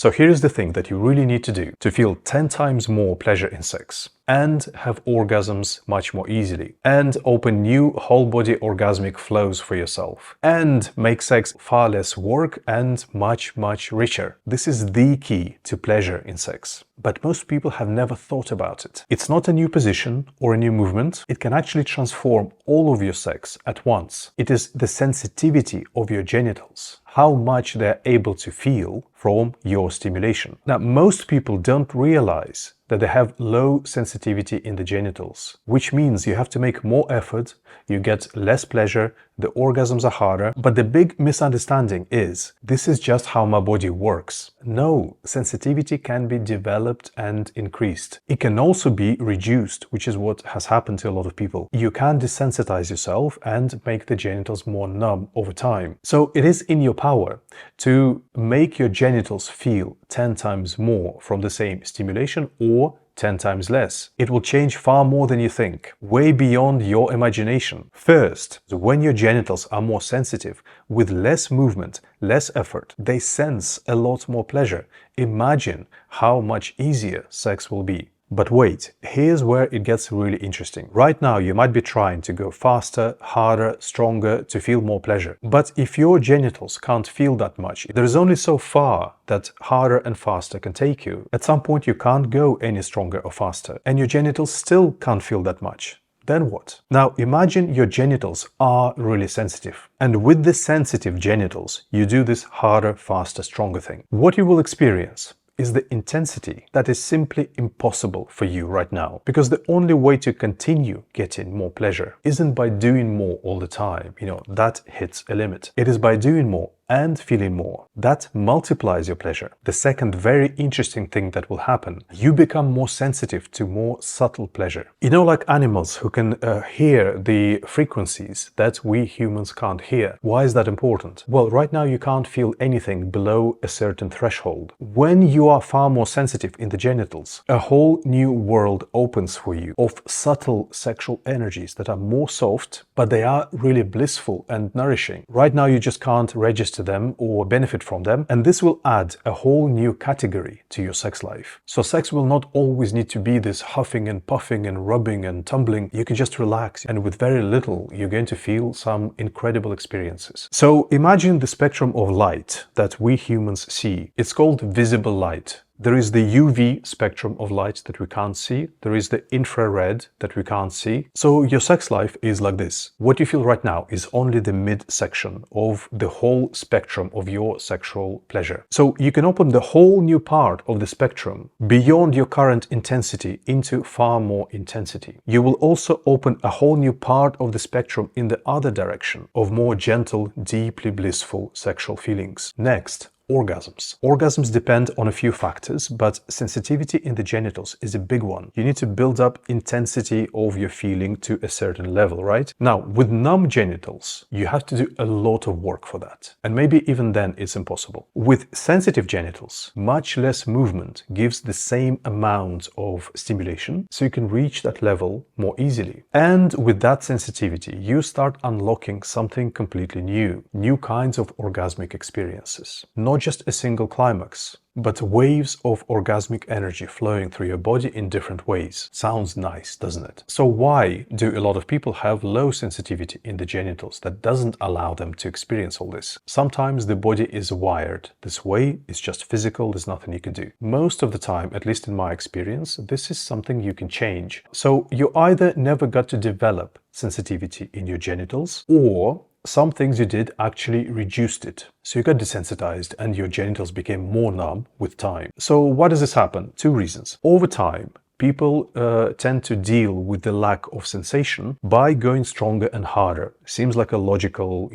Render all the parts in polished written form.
So here's the thing that you really need to do to feel 10 times more pleasure in sex and have orgasms much more easily and open new whole body orgasmic flows for yourself and make sex far less work and much richer. This is the key to pleasure in sex. But most people have never thought about it. It's not a new position or a new movement. It can actually transform all of your sex at once. It is the sensitivity of your genitals, how much they're able to feel from your stimulation. Now, most people don't realize that they have low sensitivity in the genitals, which means you have to make more effort, you get less pleasure, the orgasms are harder. But the big misunderstanding is, this is just how my body works. No, sensitivity can be developed and increased. It can also be reduced, which is what has happened to a lot of people. You can desensitize yourself and make the genitals more numb over time. So it is in your power to make your genitals feel 10 times more from the same stimulation or 10 times less. It will change far more than you think, way beyond your imagination. First, when your genitals are more sensitive, with less movement, less effort, they sense a lot more pleasure. Imagine how much easier sex will be. But wait, here's where it gets really interesting. Right now, you might be trying to go faster, harder, stronger to feel more pleasure. But if your genitals can't feel that much, there is only so far that harder and faster can take you. At some point, you can't go any stronger or faster, and your genitals still can't feel that much. Then what? Now imagine your genitals are really sensitive. And with the sensitive genitals, you do this harder, faster, stronger thing. What you will experience is the intensity that is simply impossible for you right now. Because the only way to continue getting more pleasure isn't by doing more all the time. That hits a limit. It is by doing more and feeling more. That multiplies your pleasure. The second very interesting thing that will happen, you become more sensitive to more subtle pleasure. Like animals who can hear the frequencies that we humans can't hear. Why is that important? Well, right now you can't feel anything below a certain threshold. When you are far more sensitive in the genitals, a whole new world opens for you of subtle sexual energies that are more soft, but they are really blissful and nourishing. Right now you just can't register them or benefit from them, and this will add a whole new category to your sex life. So sex will not always need to be this huffing and puffing and rubbing and tumbling. You can just relax, and with very little you're going to feel some incredible experiences. So imagine the spectrum of light that we humans see. It's called visible light. There is the UV spectrum of light that we can't see. There is the infrared that we can't see. So your sex life is like this. What you feel right now is only the midsection of the whole spectrum of your sexual pleasure. So you can open the whole new part of the spectrum beyond your current intensity into far more intensity. You will also open a whole new part of the spectrum in the other direction of more gentle, deeply blissful sexual feelings. Next, orgasms. Orgasms depend on a few factors, but sensitivity in the genitals is a big one. You need to build up intensity of your feeling to a certain level, right? Now, with numb genitals, you have to do a lot of work for that. And maybe even then it's impossible. With sensitive genitals, much less movement gives the same amount of stimulation, so you can reach that level more easily. And with that sensitivity, you start unlocking something completely new. New kinds of orgasmic experiences. Not just a single climax, but waves of orgasmic energy flowing through your body in different ways. Sounds nice, doesn't it? So why do a lot of people have low sensitivity in the genitals that doesn't allow them to experience all this? Sometimes the body is wired this way, it's just physical, there's nothing you can do. Most of the time, at least in my experience, this is something you can change. So you either never got to develop sensitivity in your genitals, or some things you did actually reduced it. So you got desensitized and your genitals became more numb with time. So why does this happen? Two reasons. Over time, people tend to deal with the lack of sensation by going stronger and harder. Seems like a logical,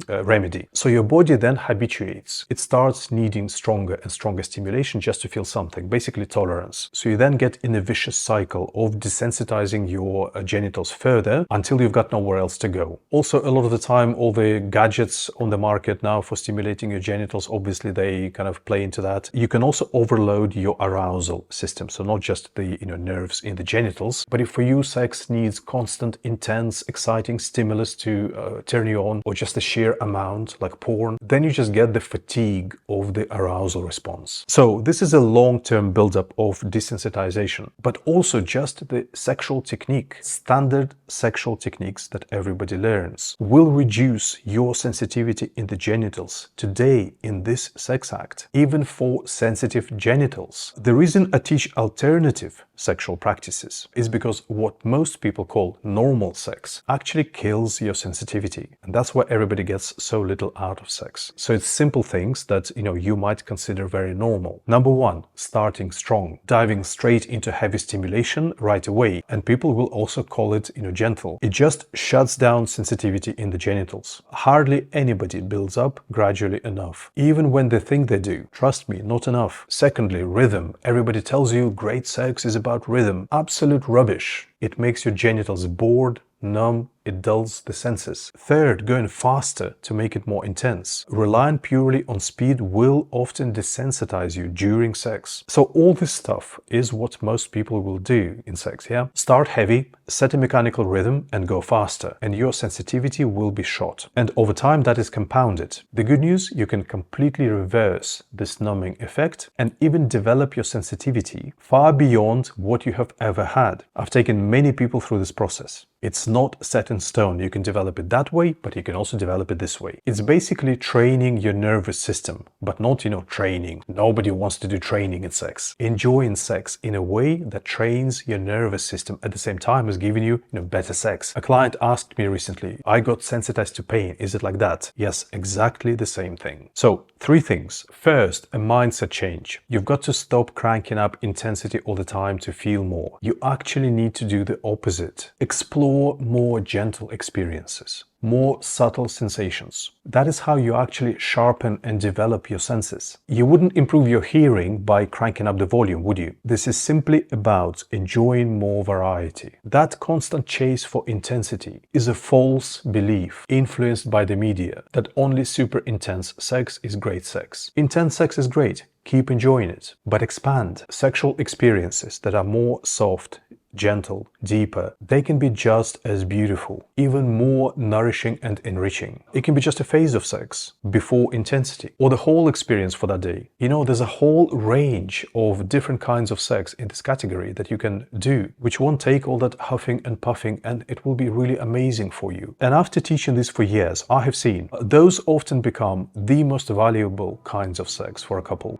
remedy. So your body then habituates. It starts needing stronger and stronger stimulation just to feel something, basically tolerance. So you then get in a vicious cycle of desensitizing your genitals further until you've got nowhere else to go. Also, a lot of the time, all the gadgets on the market now for stimulating your genitals, obviously they kind of play into that. You can also overload your arousal system. So not just just the nerves in the genitals. But if for you sex needs constant, intense, exciting stimulus to turn you on, or just the sheer amount like porn, then you just get the fatigue of the arousal response. So this is a long-term buildup of desensitization, but also just the sexual technique, standard sexual techniques that everybody learns, will reduce your sensitivity in the genitals today in this sex act, even for sensitive genitals. The reason I teach alternative sexual practices is because what most people call normal sex actually kills your sensitivity, and that's why everybody gets so little out of sex. So it's simple things that you might consider very normal. Number one, starting strong, diving straight into heavy stimulation right away, and people will also call it gentle. It just shuts down sensitivity in the genitals. Hardly anybody builds up gradually enough, even when they think they do. Trust me, not enough. Secondly, rhythm. Everybody tells you great sex is about rhythm. Absolute rubbish. It makes your genitals bored, numb, it dulls the senses. Third, going faster to make it more intense. Relying purely on speed will often desensitize you during sex. So all this stuff is what most people will do in sex, yeah? Start heavy, set a mechanical rhythm and go faster, and your sensitivity will be shot. And over time that is compounded. The good news, you can completely reverse this numbing effect and even develop your sensitivity far beyond what you have ever had. I've taken many people through this process. It's not set in stone. You can develop it that way, but you can also develop it this way. It's basically training your nervous system, but not, training. Nobody wants to do training in sex. Enjoying sex in a way that trains your nervous system at the same time as giving you, better sex. A client asked me recently, I got sensitized to pain. Is it like that? Yes, exactly the same thing. So, 3 things. First, a mindset change. You've got to stop cranking up intensity all the time to feel more. You actually need to do the opposite. Explore more gentle experiences, more subtle sensations. That is how you actually sharpen and develop your senses. You wouldn't improve your hearing by cranking up the volume, would you? This is simply about enjoying more variety. That constant chase for intensity is a false belief influenced by the media that only super intense sex is great sex. Intense sex is great. Keep enjoying it, but expand. Sexual experiences that are more soft, gentle, deeper, they can be just as beautiful, even more nourishing and enriching. It can be just a phase of sex before intensity, or the whole experience for that day. There's a whole range of different kinds of sex in this category that you can do, which won't take all that huffing and puffing, and it will be really amazing for you. And after teaching this for years, I have seen those often become the most valuable kinds of sex for a couple.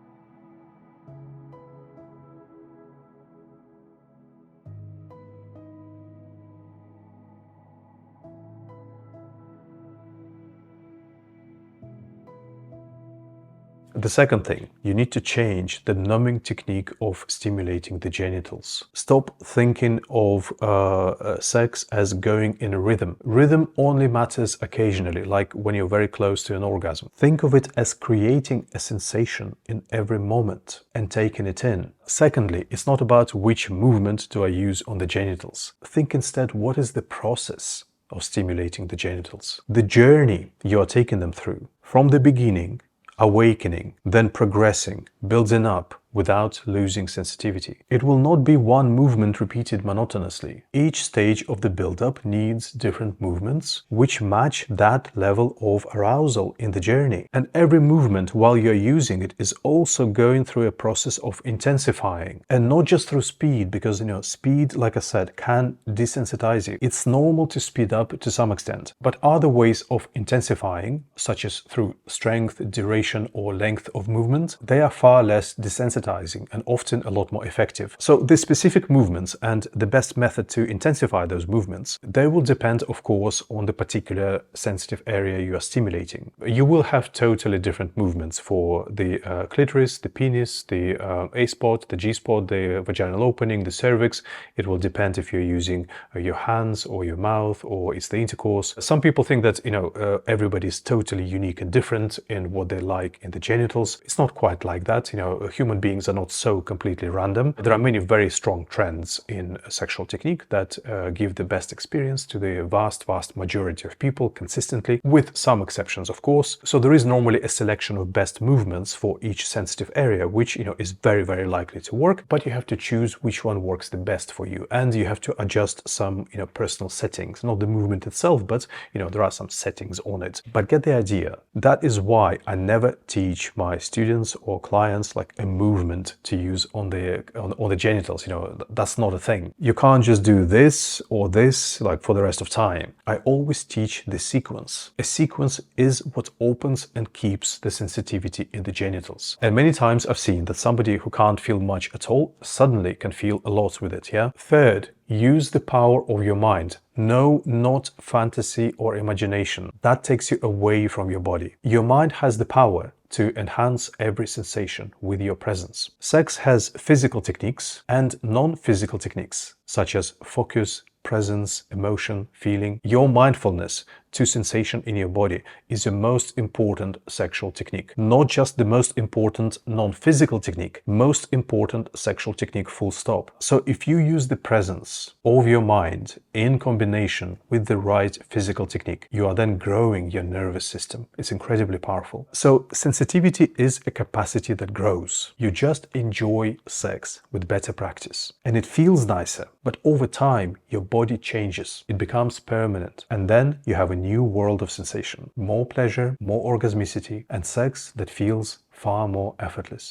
The second thing, you need to change the numbing technique of stimulating the genitals. Stop thinking of sex as going in a rhythm. Rhythm only matters occasionally, like when you're very close to an orgasm. Think of it as creating a sensation in every moment and taking it in. Secondly, it's not about which movement do I use on the genitals. Think instead, what is the process of stimulating the genitals? The journey you are taking them through from the beginning, awakening, then progressing, building up without losing sensitivity. It will not be one movement repeated monotonously. Each stage of the build-up needs different movements which match that level of arousal in the journey. And every movement while you're using it is also going through a process of intensifying, and not just through speed, because speed, like I said, can desensitize you. It's normal to speed up to some extent, but other ways of intensifying, such as through strength, duration or length of movement, they are far less desensitizing and often a lot more effective. So the specific movements and the best method to intensify those movements, they will depend, of course, on the particular sensitive area you are stimulating. You will have totally different movements for the clitoris, the penis, the A-spot, the G-spot, the vaginal opening, the cervix. It will depend if you're using your hands or your mouth or it's the intercourse. Some people think that, everybody is totally unique and different in what they like in the genitals. It's not quite like that. A human being beings are not so completely random. There are many very strong trends in sexual technique that give the best experience to the vast majority of people consistently, with some exceptions, of course. So there is normally a selection of best movements for each sensitive area, which, is very likely to work, but you have to choose which one works the best for you. And you have to adjust some, personal settings, not the movement itself, but, there are some settings on it. But get the idea. That is why I never teach my students or clients like a movement to use on the genitals. That's not a thing. You can't just do this or this like for the rest of time. I always teach the sequence. A sequence is what opens and keeps the sensitivity in the genitals. And many times I've seen that somebody who can't feel much at all suddenly can feel a lot with it, yeah? Third, use the power of your mind. No, not fantasy or imagination. That takes you away from your body. Your mind has the power to enhance every sensation with your presence. Sex has physical techniques and non-physical techniques, such as focus, presence, emotion, feeling. Your mindfulness to sensation in your body is the most important sexual technique. Not just the most important non-physical technique, most important sexual technique, full stop. So if you use the presence of your mind in combination with the right physical technique, you are then growing your nervous system. It's incredibly powerful. So sensitivity is a capacity that grows. You just enjoy sex with better practice. And it feels nicer, but over time, your body changes. It becomes permanent. And then you have a new world of sensation. More pleasure, more orgasmicity, and sex that feels far more effortless.